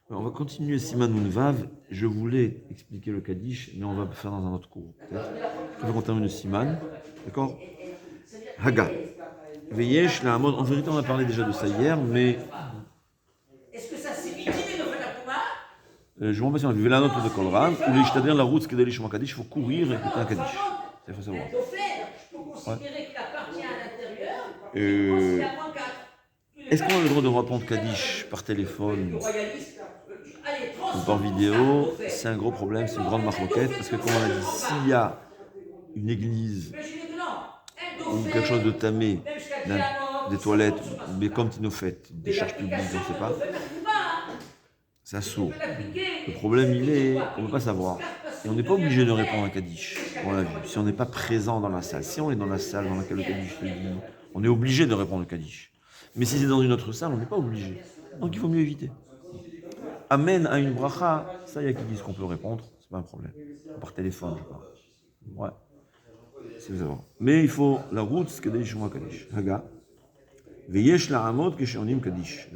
Alors, on va continuer Siman Vav. Je voulais expliquer le Kaddish, mais on va le faire dans un autre cours, peut-être. Je préfère qu'on termine le Siman. D'accord? Haga. Veyesh, la Hamod. En vérité, on a parlé déjà de ça hier, mais. Est-ce que ça c'est utile de faire la Pouma je m'en passe, on a vu la note de Kolram, où les c'est-à-dire la route, ce que Kaddish, il faut courir et écouter un Kaddish. Ça, il faut savoir. Je peux considérer qu'il appartient à l'intérieur. Est-ce qu'on a le droit de répondre Kaddish par téléphone ou par vidéo? C'est un gros problème, c'est une grande marloquette, parce que comme on a dit, s'il y a une église ou quelque chose de tamé, des toilettes, des comme Tinofet, des charges publiques, je ne sais pas, ça sourd. Le problème, il est, on ne peut pas savoir. Et on n'est pas obligé de répondre à Kaddish, on l'a vu, si on n'est pas présent dans la salle. Si on est dans la salle dans laquelle le Kaddish se dit, on est obligé de répondre au Kaddish. Mais si c'est dans une autre salle, on n'est pas obligé. Donc il faut mieux éviter. Amen à une bracha, ça, il y a qui disent qu'on peut répondre, c'est pas un problème. Par téléphone, je parle. Ouais. C'est savoir. Mais il faut la route, c'est Kaddish ou Kaddish. Haga. Veyesh la hamod keshonim Kaddish.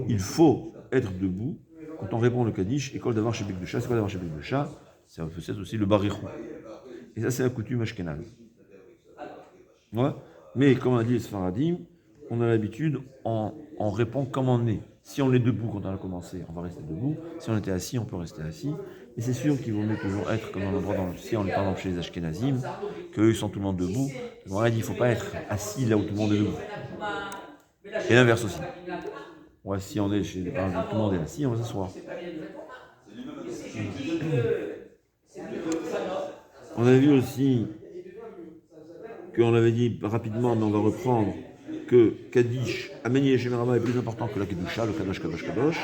Il faut être debout quand on répond le Kaddish et kol davar chez Bekdusha. C'est quoi davar chez Bekdusha? C'est peut-être aussi le barichou. Et ça, c'est la coutume ashkénaze. Ouais. Mais comme on a dit les Sfaradim, on a l'habitude, on répond comme on est. Si on est debout quand on a commencé, on va rester debout. Si on était assis, on peut rester assis. Et c'est sûr qu'il vaut mieux toujours être comme un endroit dans le ciel, on est par exemple chez les Ashkenazim, qu'eux ils sont tout le monde debout. Donc on a dit, il ne faut pas être assis là où tout le monde est debout. Et l'inverse aussi. Ouais, si on est chez les parents, tout le monde est assis, on va s'asseoir. On a vu aussi qu'on avait dit rapidement, mais on va reprendre, que Kaddish, Amen Yeshem Rabba, est plus important que la Kedusha, le Kadosh, Kadosh, Kadosh.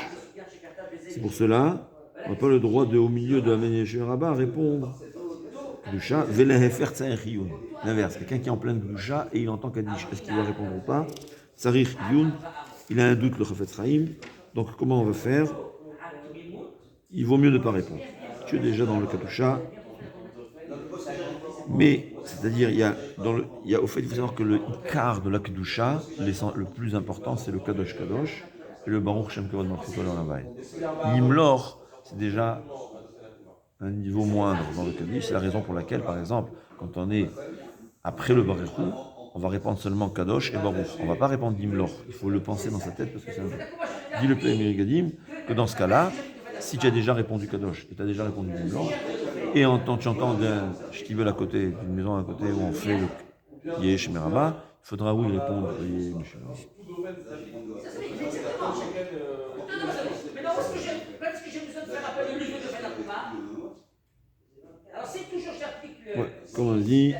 C'est pour cela, on n'a pas le droit de, au milieu de Amen Yeshem Rabba, répondre Kedusha, Velehefer Tzarech Yun. L'inverse, quelqu'un qui est en pleine Kedusha et il entend Kaddish, est-ce qu'il va répondre ou pas? Tzarech Yun, il a un doute, le Chafetz Chaim. Donc comment on va faire? Il vaut mieux ne pas répondre. Tu es déjà dans le Kedusha. Mais, c'est-à-dire, il y a au fait, il faut savoir que le Ikar de la Kedusha, le plus important, c'est le Kadosh Kadosh et le Baruch Shem Kavod Malchuto L'Olam. L'Imlor, c'est déjà un niveau moindre dans le Kaddish. C'est la raison pour laquelle, par exemple, quand on est après le Baruchou, on va répondre seulement Kadosh et Baruch. On ne va pas répondre d'Imlor. Il faut le penser dans sa tête parce que c'est un jeu. Dit le Père Mirigadim que dans ce cas-là, si tu as déjà répondu Kadosh et tu as déjà répondu d'Imlor, et tu entends d'un shtibel à côté, d'une maison à côté où on fait le Yesh Meraba, il faudra oui répondre Yesh Meraba. Mais non, parce que j'ai besoin de faire appel au niveau de faire la Pouma. Alors c'est toujours j'applique le. Ouais, comme on dit.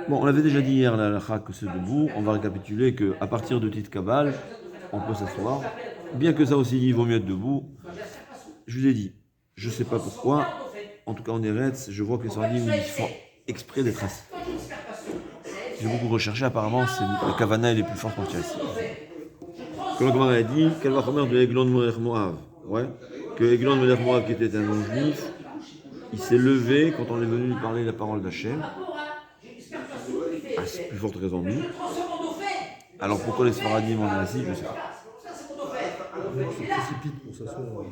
Bon, on l'avait déjà dit hier, la halakha, que c'est debout. On va récapituler qu'à partir de Tit Kabal, on peut s'asseoir. Bien que ça aussi, il vaut mieux être debout. Je vous ai dit, je ne sais pas pourquoi. En tout cas, en Eretz, je vois que les Sfaradim, ils font exprès d'être assis. J'ai beaucoup recherché, apparemment, la Kavana elle est plus forte quand tu es assis. Comme on a dit, qu'elle va remettre de Eglon Melech Moav. Ouais. Que Eglon Melech Moav, qui était un non-juif, il s'est levé quand on est venu lui parler la parole d'Hachem. Ah, c'est plus forte raison de nous. Alors pourquoi les Sfaradim en est assis, je ne sais pas. Se précipite pour s'asseoir au moment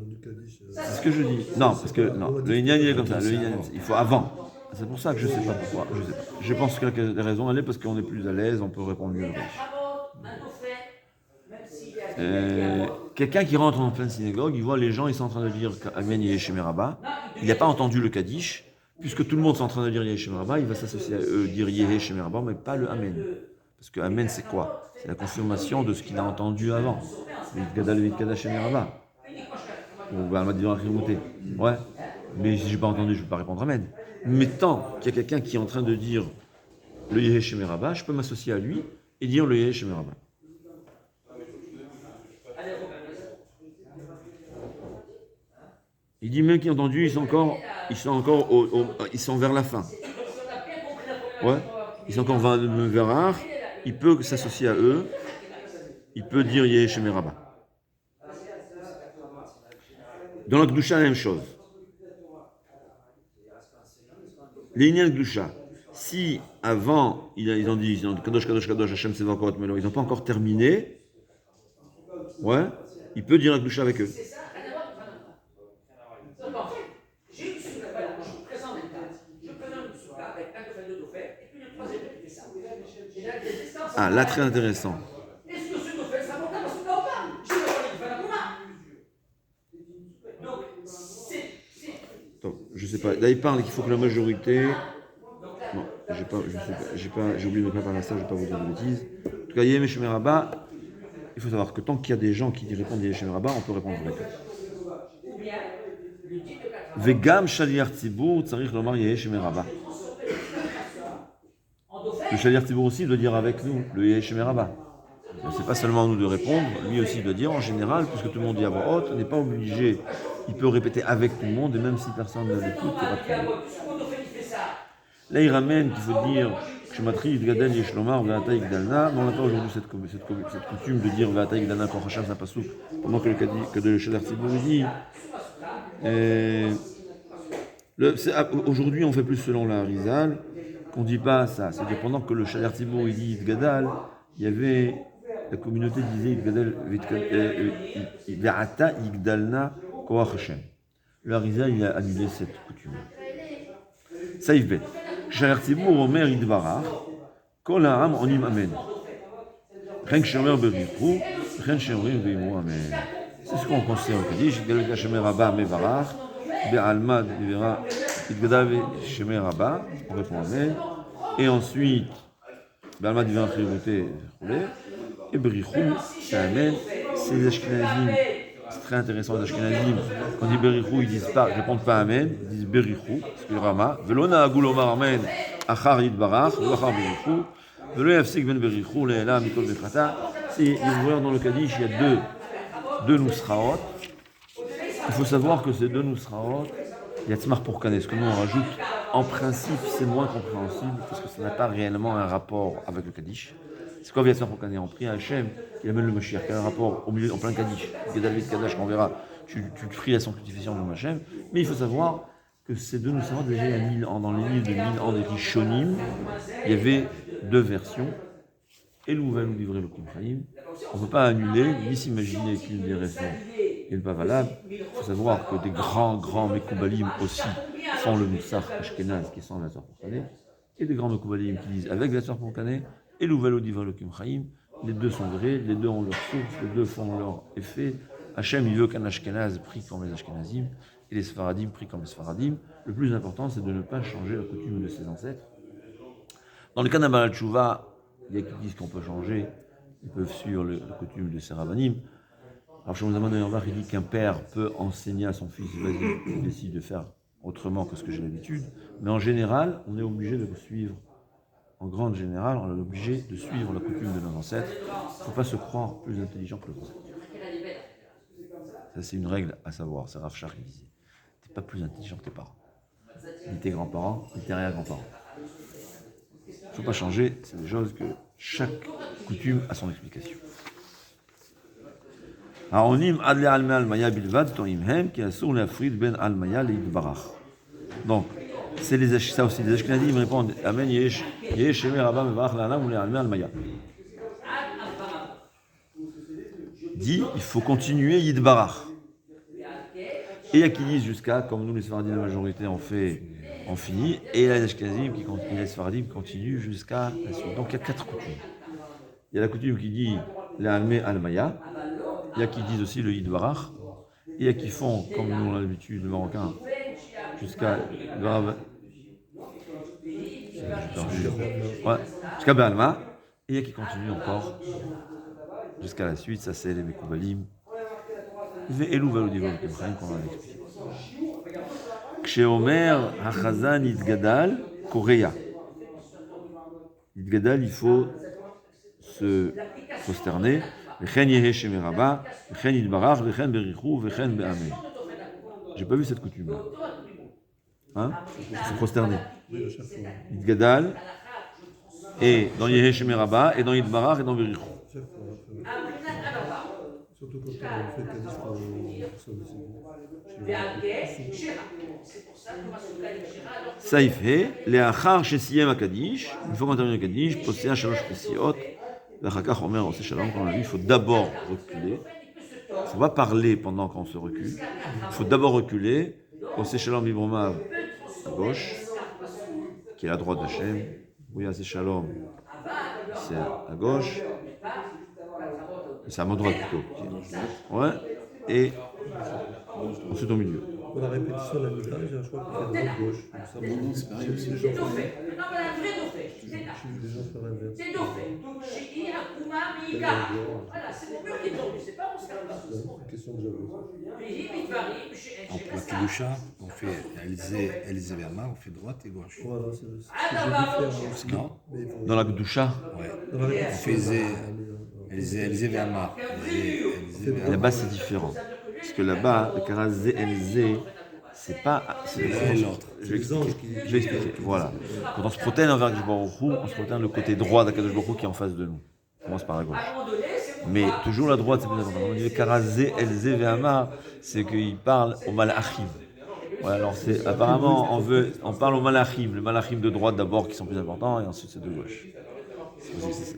du Kaddish. C'est ce que je dis. Non, parce que non, le Inyan il est comme ça. Le Inyan, il faut avant. C'est pour ça que je ne sais pas pourquoi. Je sais pas. Je pense que la raison elle est parce qu'on est plus à l'aise, on peut répondre mieux. Quelqu'un qui rentre en pleine synagogue, il voit les gens, ils sont en train de dire Amen Yeshem Rabba. Il n'a pas entendu le Kaddish. Puisque tout le monde est en train de dire Yeshem Rabba, il va s'associer à eux, dire Yeshem Rabba, mais pas le Amen. Parce que Amen, c'est quoi? C'est la confirmation de ce qu'il a entendu avant. Ouais. Mais si je n'ai pas entendu, je ne peux pas répondre Amen. Mais tant qu'il y a quelqu'un qui est en train de dire le Yeshem Rabba, je peux m'associer à lui et dire le Yeshem Rabba. Il dit même qu'ils ont entendu, ils sont vers la fin. Ouais. Ils sont encore vers Ar. Il peut s'associer à eux. Il peut dire Yeshem Rabba. Dans la Kedusha, la même chose. Les Inyan Kedusha, si avant, ils ont dit Kadosh, Kadosh, Kadosh, Hashem Sevakot Melo, ils n'ont pas encore terminé, Ouais, il peut dire la Kedusha avec eux. C'est ça, rien à voir, donc en fait, j'ai une souka, voilà, je vous présente un cas. Je présente une souka avec un dofen, deux dofen, et puis le troisième qui fait ça. Et là, des distances. Ah, là, très intéressant. Est-ce que ce dofen sera monté à la souka ou pas? Je vais voir le dofen à Mouma. Donc, c'est. Attends, je sais pas. Là, il parle qu'il faut que la majorité. Non, j'ai oublié de me préparer à ça, je ne vais pas vous dire de bêtises. En tout cas, Yem et Shemer Rabba, il faut savoir que tant qu'il y a des gens qui répondent Yem et Shemer Rabba, on peut répondre avec eux. Ou bien, le dit de 80. Vegam Shaliach Tzibur, tzarich lomar Yeh Shemer Rabba. Le Shaliach Tzibur aussi doit dire avec nous le Yeh Shemer Rabba. C'est pas seulement à nous de répondre, lui aussi doit dire en général, puisque tout le monde dit à voix haute, on n'est pas obligé. Il peut répéter avec tout le monde, et même si personne ne l'écoute, c'est pas très bien. Là, il ramène qu'il faut dire Shematri Gadal Yeshlomar Ve'ata Yigdalna. Mais on n'a pas aujourd'hui cette coutume de dire Ve'ata Yigdalna Kor Hashem Sapasuk pendant que le Shaliach Tzibur dit. Aujourd'hui, on fait plus selon la Harizal, qu'on ne dit pas ça. C'est-à-dire pendant que le Shaliach Tzibur dit Yitgadal, il y avait la communauté disait Yitgadal Ve'ata Yigdalna Kor Hashem. Le Harizal, il a annulé cette coutume. Saïf Bet. Shaliach Tzibur Omer Yidbarach, Kol Ha'am Onim Amen. Chen Shemer Berichu, Chen Shemerim Ve'imu Amen. C'est ce qu'on conseille en Kaddish. Galga Shemer Rabba Mevarach, Be'alma Divera, Yidgadal Shemer Rabba, on répond Amen. Et ensuite, Be'alma Divera Chirute, et Berichu, c'est Amen. C'est les Ashkenazim. C'est très intéressant, les Ashkenazim. Quand on dit Berichu, ils disent pas, ils répondent pas Amen, ils disent Berichu, parce que le Rama, Velona Agul Omar Amen, Achar Yidbarach, Achar Berichu, Velo Yafsik Ben Berichu, Le'ela Mikol Bechata. C'est dans le Kaddish, il y a deux Nusraot. Il faut savoir que ces deux Nusraot, il y a Tzmar pour Kanes, que nous on rajoute. En principe, c'est moins compréhensible parce que ça n'a pas réellement un rapport avec le Kaddish. C'est quoi Tzmar pour Kanes? On prie à Hachem, il amène le Mashiach. Quel rapport au milieu, en plein Kaddish? David Kadash, on verra. Tu pries la sanctification de Hachem. Mais il faut savoir que ces deux Nusraot, déjà il y a 1000 ans, dans les livres de 1000 ans des Rishonim, il y avait deux versions. Et l'ouvel ou livré le Kimchaim. On ne peut pas annuler, ni s'imaginer qu'une des raisons n'est pas valable. Il faut savoir que des grands Mekoubalim aussi font le Moussach Ashkenaz qui sont la Tzor pour Kané, et des grands Mekoubalim qui disent avec la Tzor pour Kané, et l'ouvel ou livré le Kimchaim. Les deux sont vrais, les deux ont leur source, les deux font leur effet. Hachem, il veut qu'un Ashkenaz prie comme les Ashkenazim, et les Sfaradim prient comme les Sfaradim. Le plus important, c'est de ne pas changer la coutume de ses ancêtres. Dans le cas d'un Baal Tshuva, il y a qui disent qu'on peut changer, ils peuvent suivre la coutume de ses rabbanim. Alors, Shlomo Zalman Auerbach, il dit qu'un père peut enseigner à son fils, vas-y, je décide de faire autrement que ce que j'ai l'habitude. Mais en général, on est obligé de suivre, en grande générale, on est obligé de suivre la coutume de nos ancêtres. Il ne faut pas se croire plus intelligent que les ancêtres. Ça, c'est une règle à savoir, c'est Rav Shach qui disait. Tu n'es pas plus intelligent que tes parents, ni tes grands-parents, ni tes arrière-grands-parents. Il ne faut pas changer, c'est des choses que chaque coutume a son explication. Haonim adle alme almaya bilvad toim hem qui assure la frite ben almaya leidbarach. Donc, c'est ça aussi, les Ashkenazim répondent Amen yesh shemer rabba mevarach la'anam ou le'alme almaya. Dit, il faut continuer yidbarach. Et il y a qui disent jusqu'à, comme nous les Sfaradim de la majorité on finit, et les Ashkenazim et les Sfaradim continuent jusqu'à la suite. Donc il y a 4 coutumes. Il y a la coutume qui dit l'Alme Almaya, il y a qui disent aussi le Yidbarach, et il y a qui font, comme nous on a l'habitude, le Marocain, jusqu'à jusqu'à Be'alma, et il y a qui continuent encore jusqu'à la suite, ça c'est les Mekoubalim, Ve'elu Velo Divol Kimchaim qu'on va expliquer. Ksheomer Hachazan Yitgadal Korea. Yitgadal, il faut se prosterner. V'chen Yehe Shemer Rabba, V'chen Yitbarach, V'chen Berichu, V'chen Be'amen. J'ai pas vu cette coutume là. Hein? Se prosterner. Yitgadal, et dans Yehe Shemer Rabba, et dans Yitbarach, et dans Berichu. Surtout quand on fait Kaddish pour ça aussi. Saïf He, Leachar Shesiyem HaKaddish, une fois qu'on termine le Kaddish, Posea Shalosh Pesiot, V'achakach Omer Ose Shalom, quand on a dit, il faut d'abord reculer, ne faut pas parler pendant qu'on se recule. Il faut d'abord reculer. Osé Shalom Vibromav à gauche, qui est la droite d'Hachem. Oui, Osé Shalom, c'est à gauche. C'est à ma droite plutôt. Ouais. Et ensuite au milieu. Pour la répétition de la Mila, j'ai un choix qui fait droite-gauche. Non, c'est pareil aussi. Les gens C'est font Dauphin. Non, mais un vrai Dauphin. C'est là. les gens font l'inverse. C'est Dauphin. Chez Akuma Miga. Voilà, c'est mon mur qui est tombé. C'est pas mon scarpa. C'est une question que j'avais. En pour la Kedusha, on fait Elzé Verma, on fait droite et gauche. Voilà, c'est ce que j'ai dû faire. Non? Mais il faut- Dans la Gdusha, Ouais. Dans la On répétition. fait Elzé Verma. là-bas c'est différent. Parce que là-bas, le Kara ZLZ, c'est pas. L'un et l'autre. Je vais Les anges expliquer. qui- Je vais expliquer. Voilà. Quand on se protège envers Kadosh Baruch Hu, on se protège le côté droit d'Akadosh Baruch Hu qui est en face de nous. On commence par la gauche. Mais toujours la droite, c'est plus important. Quand on dit le Kara ZLZ Ve'amar, c'est qu'il parle au Malachim. Ouais, alors c'est apparemment on parle au Malachim, les Malachim de droite d'abord qui sont plus importants et ensuite c'est de gauche.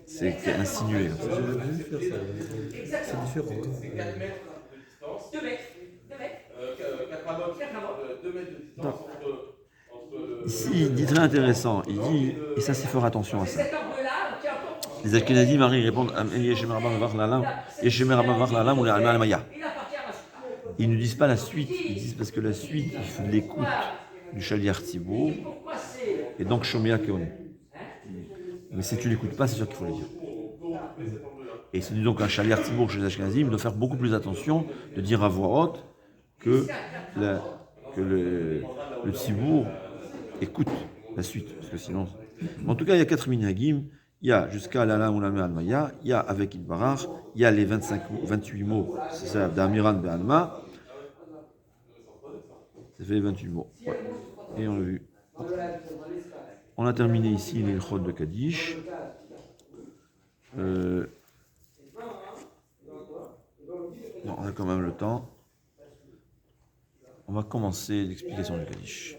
C'est insinué. Comme ça. J'aurais dû faire ça. C'est différent. Hein. 2 mètres. 2 mètres de distance entre Ici, il dit très intéressant. Il dit, et ça c'est faire attention à ça. Cet angle-là, qui est encore. Les Ashkenazim Marie répondent Yeshem Rabban Vach Lalam, Yeshem Rabban Vach Lalam ou les Alma Almaya. Il appartient à la suite. Ils ne disent pas la suite, ils disent parce que la suite, il faut de l'écoute du Shaliach Tzibour Pourquoi c'est. et donc Shomea Keoni. Mais si tu l'écoutes pas, c'est sûr qu'il faut le dire. Et c'est donc un Shaliach Tzibour chez les Ashkenazim, il doit faire beaucoup plus attention de dire à voix haute que le Tzibour écoute la suite, parce que sinon. En tout cas, il y a 4 minhagim. Il y a jusqu'à l'Ala Oulame Almaya, il y a avec Idbarach, il y a les 28 mots, c'est ça, d'Amiran Be'alma. Ça fait les 28 mots. Ouais. Et on l'a vu. On a terminé ici les Chod de Kaddish. Non, on a quand même le temps. On va commencer l'explication du Kaddish.